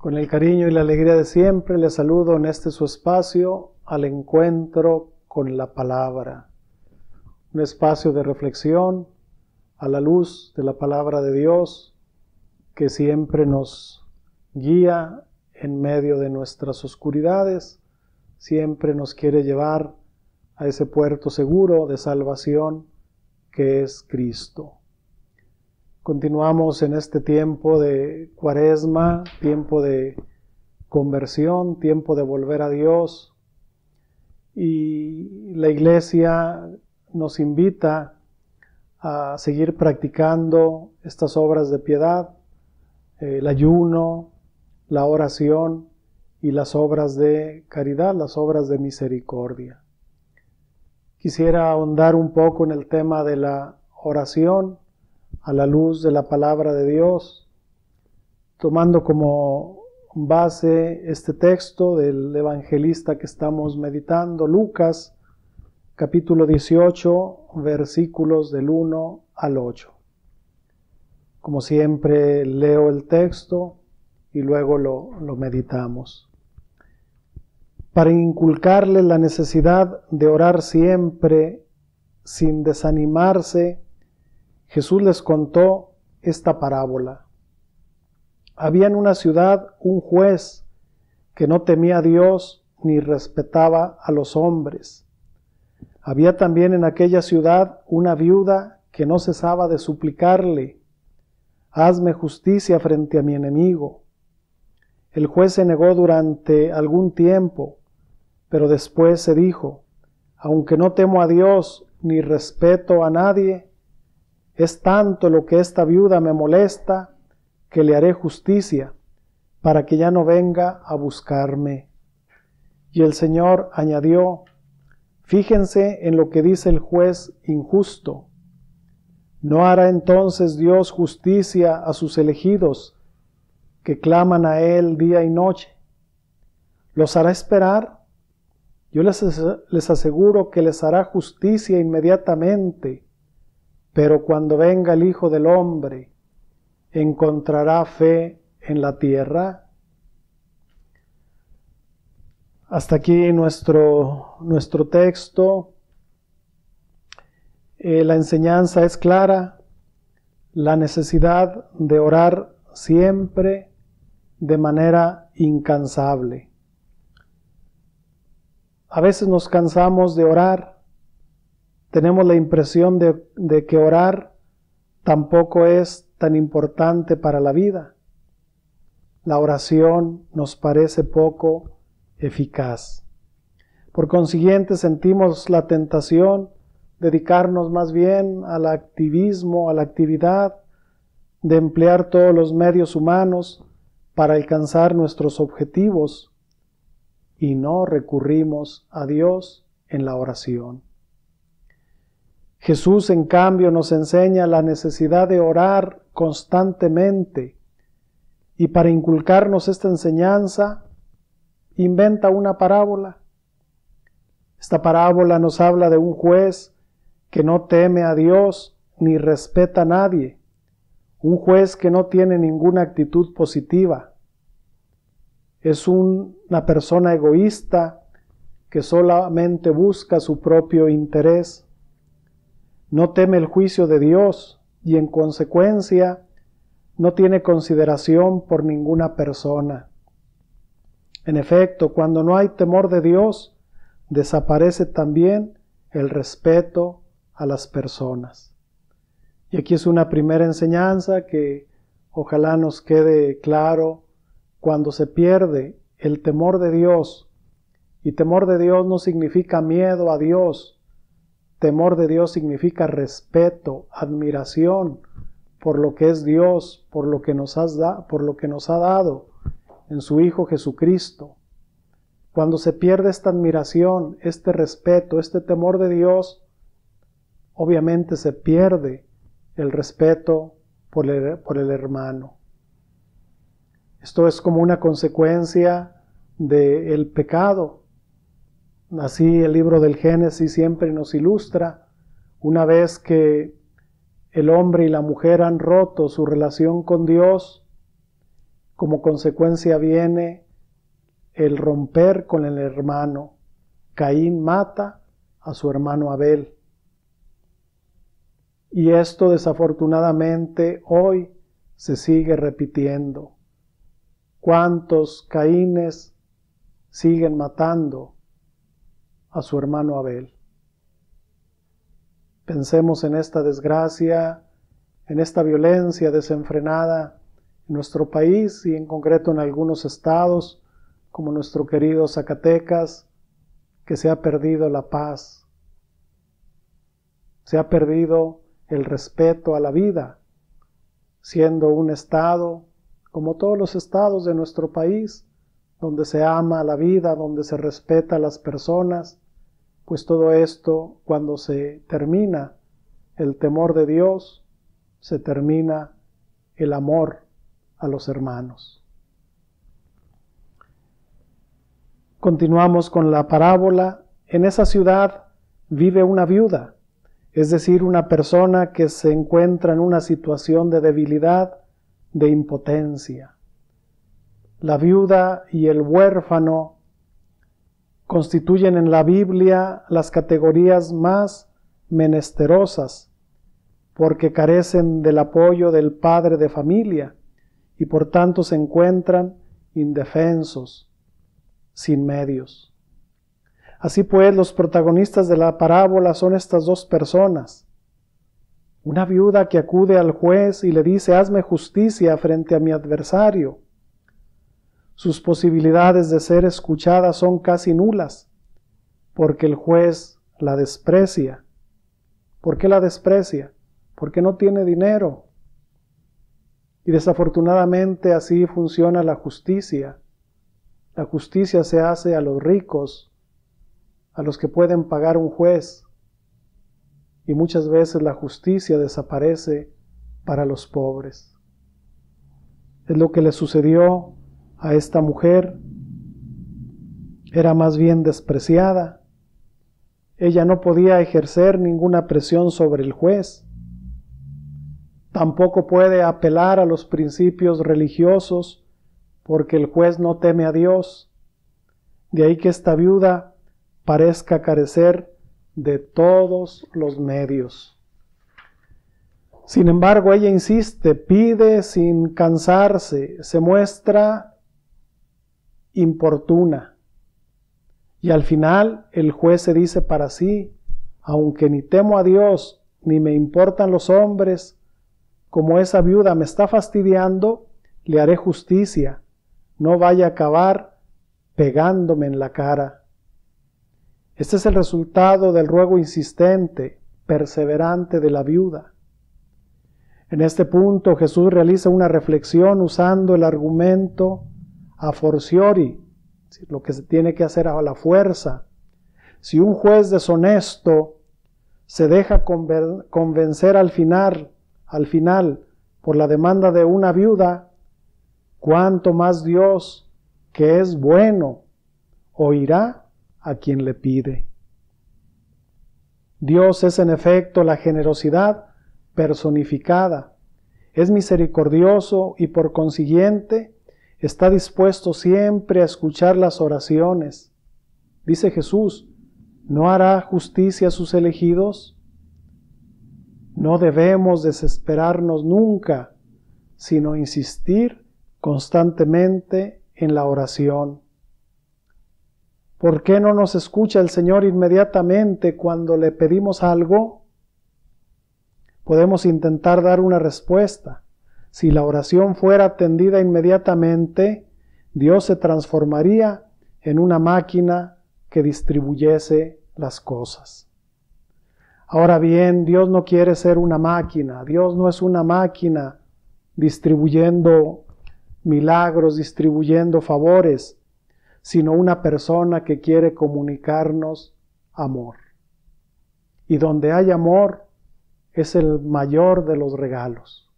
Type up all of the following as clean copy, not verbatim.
Con el cariño y la alegría de siempre, les saludo en este su espacio al encuentro con la palabra. Un espacio de reflexión a la luz de la palabra de Dios que siempre nos guía en medio de nuestras oscuridades, siempre nos quiere llevar a ese puerto seguro de salvación que es Cristo. Continuamos en este tiempo de Cuaresma, tiempo de conversión, tiempo de volver a Dios, y la Iglesia nos invita a seguir practicando estas obras de piedad, el ayuno, la oración y las obras de caridad, las obras de misericordia. Quisiera ahondar un poco en el tema de la oración a la luz de la palabra de Dios, tomando como base este texto del evangelista que estamos meditando, Lucas, capítulo 18, versículos del 1 al 8. Como siempre, leo el texto y luego lo meditamos. Para inculcarle la necesidad de orar siempre sin desanimarse, Jesús les contó esta parábola. Había en una ciudad un juez que no temía a Dios ni respetaba a los hombres. Había también en aquella ciudad una viuda que no cesaba de suplicarle: hazme justicia frente a mi enemigo. El juez se negó durante algún tiempo, pero después se dijo: aunque no temo a Dios ni respeto a nadie, es tanto lo que esta viuda me molesta que le haré justicia para que ya no venga a buscarme. Y el Señor añadió: fíjense en lo que dice el juez injusto. ¿No hará entonces Dios justicia a sus elegidos que claman a Él día y noche? ¿Los hará esperar? Yo les aseguro que les hará justicia inmediatamente. Pero cuando venga el Hijo del Hombre, ¿encontrará fe en la tierra? Hasta aquí nuestro texto. La enseñanza es clara, la necesidad de orar siempre de manera incansable. A veces nos cansamos de orar. Tenemos la impresión de que orar tampoco es tan importante para la vida. La oración nos parece poco eficaz. Por consiguiente, sentimos la tentación de dedicarnos más bien al activismo, a la actividad, de emplear todos los medios humanos para alcanzar nuestros objetivos, y no recurrimos a Dios en la oración. Jesús, en cambio, nos enseña la necesidad de orar constantemente, y para inculcarnos esta enseñanza, inventa una parábola. Esta parábola nos habla de un juez que no teme a Dios ni respeta a nadie, un juez que no tiene ninguna actitud positiva. Es una persona egoísta que solamente busca su propio interés. No teme el juicio de Dios y en consecuencia no tiene consideración por ninguna persona. En efecto, cuando no hay temor de Dios, desaparece también el respeto a las personas. Y aquí es una primera enseñanza que ojalá nos quede claro: cuando se pierde el temor de Dios, y temor de Dios no significa miedo a Dios, temor de Dios significa respeto, admiración por lo que es Dios, por lo que nos ha dado en su Hijo Jesucristo. Cuando se pierde esta admiración, este respeto, este temor de Dios, obviamente se pierde el respeto por el hermano. Esto es como una consecuencia del pecado. Así el libro del Génesis siempre nos ilustra: una vez que el hombre y la mujer han roto su relación con Dios, como consecuencia viene el romper con el hermano. Caín mata a su hermano Abel. Y esto desafortunadamente hoy se sigue repitiendo. ¿Cuántos Caínes siguen matando a su hermano Abel? Pensemos en esta desgracia, en esta violencia desenfrenada en nuestro país y en concreto en algunos estados, como nuestro querido Zacatecas, que se ha perdido la paz, se ha perdido el respeto a la vida, siendo un estado, como todos los estados de nuestro país, donde se ama la vida, donde se respeta a las personas, pues todo esto, cuando se termina el temor de Dios, se termina el amor a los hermanos. Continuamos con la parábola. En esa ciudad vive una viuda, es decir, una persona que se encuentra en una situación de debilidad, de impotencia. La viuda y el huérfano constituyen en la Biblia las categorías más menesterosas, porque carecen del apoyo del padre de familia y por tanto se encuentran indefensos, sin medios. Así pues, los protagonistas de la parábola son estas dos personas. Una viuda que acude al juez y le dice: hazme justicia frente a mi adversario. Sus posibilidades de ser escuchada son casi nulas, porque el juez la desprecia. ¿Por qué la desprecia? Porque no tiene dinero. Y desafortunadamente así funciona la justicia. La justicia se hace a los ricos, a los que pueden pagar un juez. Y muchas veces la justicia desaparece para los pobres. Es lo que le sucedió a esta mujer. Era más bien despreciada. Ella no podía ejercer ninguna presión sobre el juez. Tampoco puede apelar a los principios religiosos porque el juez no teme a Dios. De ahí que esta viuda parezca carecer de todos los medios. Sin embargo, ella insiste, pide sin cansarse, se muestra importuna. Y al final el juez se dice para sí: aunque ni temo a Dios, ni me importan los hombres, como esa viuda me está fastidiando, le haré justicia, no vaya a acabar pegándome en la cara. Este es el resultado del ruego insistente, perseverante de la viuda. En este punto Jesús realiza una reflexión usando el argumento a fortiori, lo que se tiene que hacer a la fuerza. Si un juez deshonesto se deja convencer al final por la demanda de una viuda, ¿cuánto más Dios, que es bueno, oirá a quien le pide? Dios es en efecto la generosidad personificada. Es misericordioso y por consiguiente está dispuesto siempre a escuchar las oraciones. Dice Jesús: ¿no hará justicia a sus elegidos? No debemos desesperarnos nunca, sino insistir constantemente en la oración. ¿Por qué no nos escucha el Señor inmediatamente cuando le pedimos algo? Podemos intentar dar una respuesta. Si la oración fuera atendida inmediatamente, Dios se transformaría en una máquina que distribuyese las cosas. Ahora bien, Dios no quiere ser una máquina. Dios no es una máquina distribuyendo milagros, distribuyendo favores, sino una persona que quiere comunicarnos amor. Y donde hay amor es el mayor de los regalos.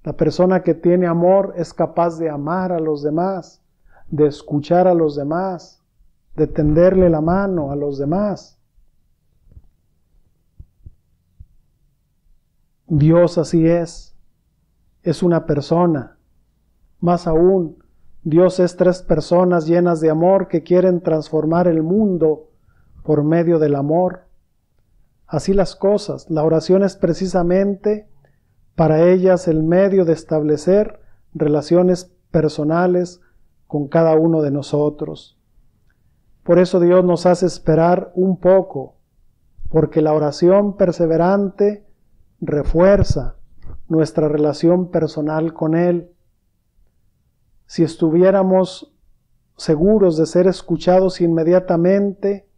La persona que tiene amor es capaz de amar a los demás, de escuchar a los demás, de tenderle la mano a los demás. Dios así es una persona Más aún, Dios es 3 personas llenas de amor que quieren transformar el mundo por medio del amor. Así las cosas, la oración es precisamente para ellas el medio de establecer relaciones personales con cada uno de nosotros. Por eso Dios nos hace esperar un poco, porque la oración perseverante refuerza nuestra relación personal con Él. Si estuviéramos seguros de ser escuchados inmediatamente,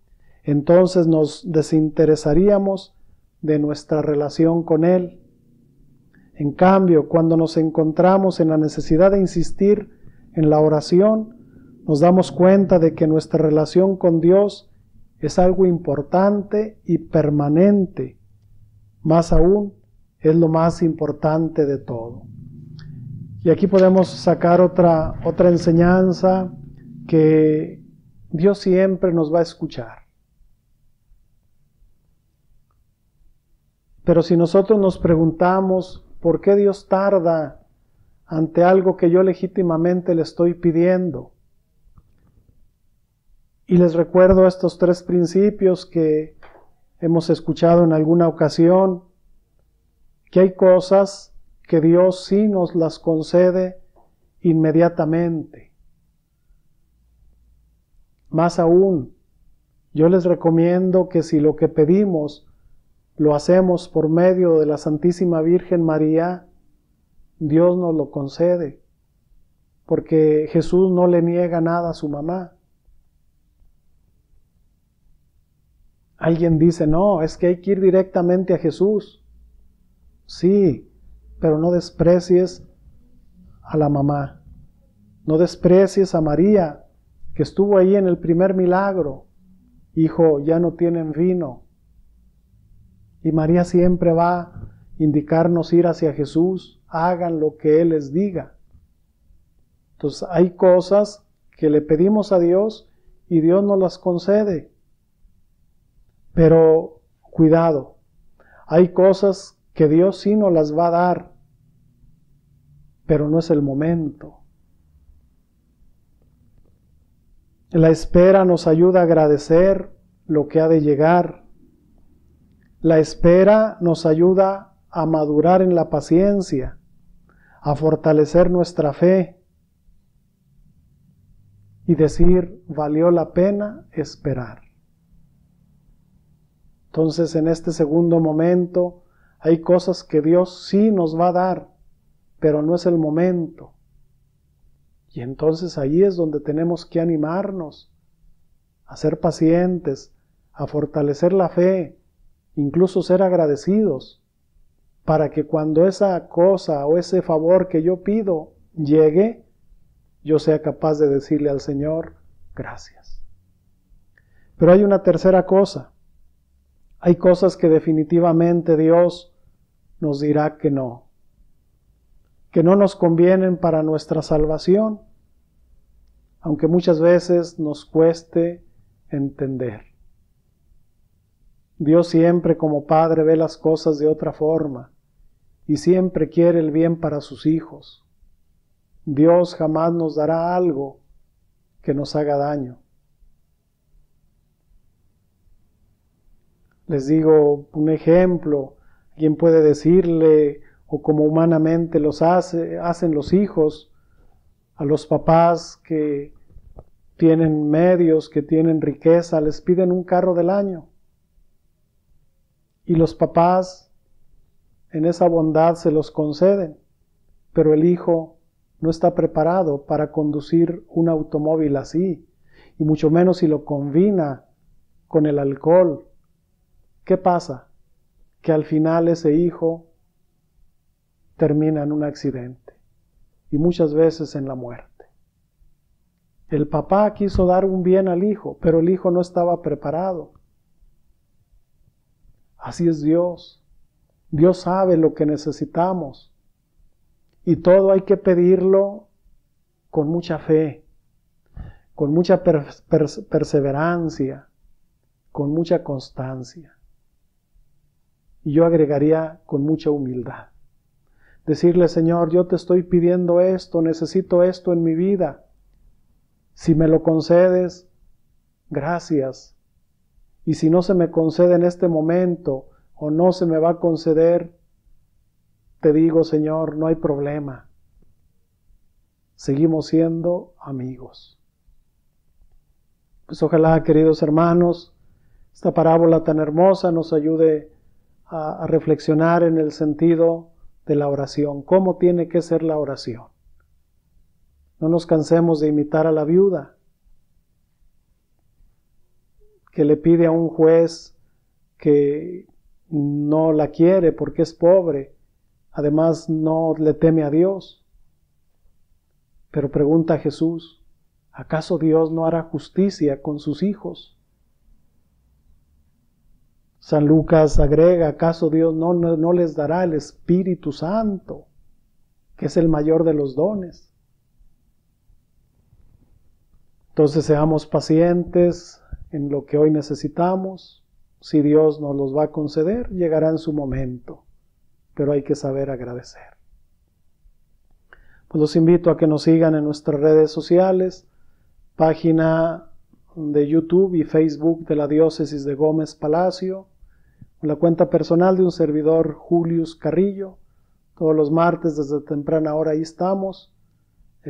entonces nos desinteresaríamos de nuestra relación con Él. En cambio, cuando nos encontramos en la necesidad de insistir en la oración, nos damos cuenta de que nuestra relación con Dios es algo importante y permanente. Más aún, es lo más importante de todo. Y aquí podemos sacar otra enseñanza, que Dios siempre nos va a escuchar. Pero si nosotros nos preguntamos, ¿por qué Dios tarda ante algo que yo legítimamente le estoy pidiendo? Y les recuerdo estos 3 principios que hemos escuchado en alguna ocasión, que hay cosas que Dios sí nos las concede inmediatamente. Más aún, yo les recomiendo que si lo que pedimos lo hacemos por medio de la Santísima Virgen María, Dios nos lo concede, porque Jesús no le niega nada a su mamá. Alguien dice, no, es que hay que ir directamente a Jesús. Sí, pero no desprecies a la mamá. No desprecies a María, que estuvo ahí en el primer milagro. Hijo, ya no tienen vino. Y María siempre va a indicarnos ir hacia Jesús. Hagan lo que Él les diga. Entonces hay cosas que le pedimos a Dios y Dios nos las concede. Pero cuidado, hay cosas que Dios sí nos las va a dar, pero no es el momento. La espera nos ayuda a agradecer lo que ha de llegar. La espera nos ayuda a madurar en la paciencia, a fortalecer nuestra fe y decir, valió la pena esperar. Entonces, en este segundo momento, hay cosas que Dios sí nos va a dar, pero no es el momento. Y entonces ahí es donde tenemos que animarnos, a ser pacientes, a fortalecer la fe, incluso ser agradecidos, para que cuando esa cosa o ese favor que yo pido llegue, yo sea capaz de decirle al Señor, gracias. Pero hay una tercera cosa. Hay cosas que definitivamente Dios nos dirá que no nos convienen para nuestra salvación, aunque muchas veces nos cueste entender. Dios siempre como Padre ve las cosas de otra forma y siempre quiere el bien para sus hijos. Dios jamás nos dará algo que nos haga daño. Les digo un ejemplo, quien puede decirle, o como humanamente hacen los hijos, a los papás que tienen medios, que tienen riqueza, les piden un carro del año. Y los papás en esa bondad se los conceden, pero el hijo no está preparado para conducir un automóvil así, y mucho menos si lo combina con el alcohol. ¿Qué pasa? Que al final ese hijo termina en un accidente y muchas veces en la muerte. El papá quiso dar un bien al hijo, pero el hijo no estaba preparado. Así es Dios. Dios sabe lo que necesitamos y todo hay que pedirlo con mucha fe, con mucha perseverancia, con mucha constancia. Y yo agregaría con mucha humildad. decirle, Señor, yo te estoy pidiendo esto, necesito esto en mi vida. Si me lo concedes, gracias. Y si no se me concede en este momento, o no se me va a conceder, te digo, Señor, no hay problema. Seguimos siendo amigos. Pues ojalá, queridos hermanos, esta parábola tan hermosa nos ayude a reflexionar en el sentido de la oración. ¿Cómo tiene que ser la oración? No nos cansemos de imitar a la viuda, que le pide a un juez que no la quiere porque es pobre, además no le teme a Dios. Pero pregunta a Jesús, ¿acaso Dios no hará justicia con sus hijos? San Lucas agrega, ¿acaso Dios no les dará el Espíritu Santo, que es el mayor de los dones? Entonces seamos pacientes en lo que hoy necesitamos. Si Dios nos los va a conceder, llegará en su momento, pero hay que saber agradecer. Pues los invito a que nos sigan en nuestras redes sociales, página de YouTube y Facebook de la Diócesis de Gómez Palacio, la cuenta personal de un servidor, Julius Carrillo. Todos los martes desde temprana hora ahí estamos.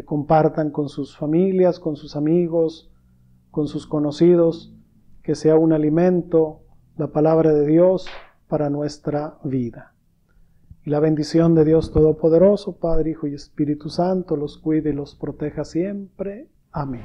Compartan con sus familias, con sus amigos, con sus conocidos, que sea un alimento, la palabra de Dios para nuestra vida. Y la bendición de Dios Todopoderoso, Padre, Hijo y Espíritu Santo, los cuide y los proteja siempre. Amén.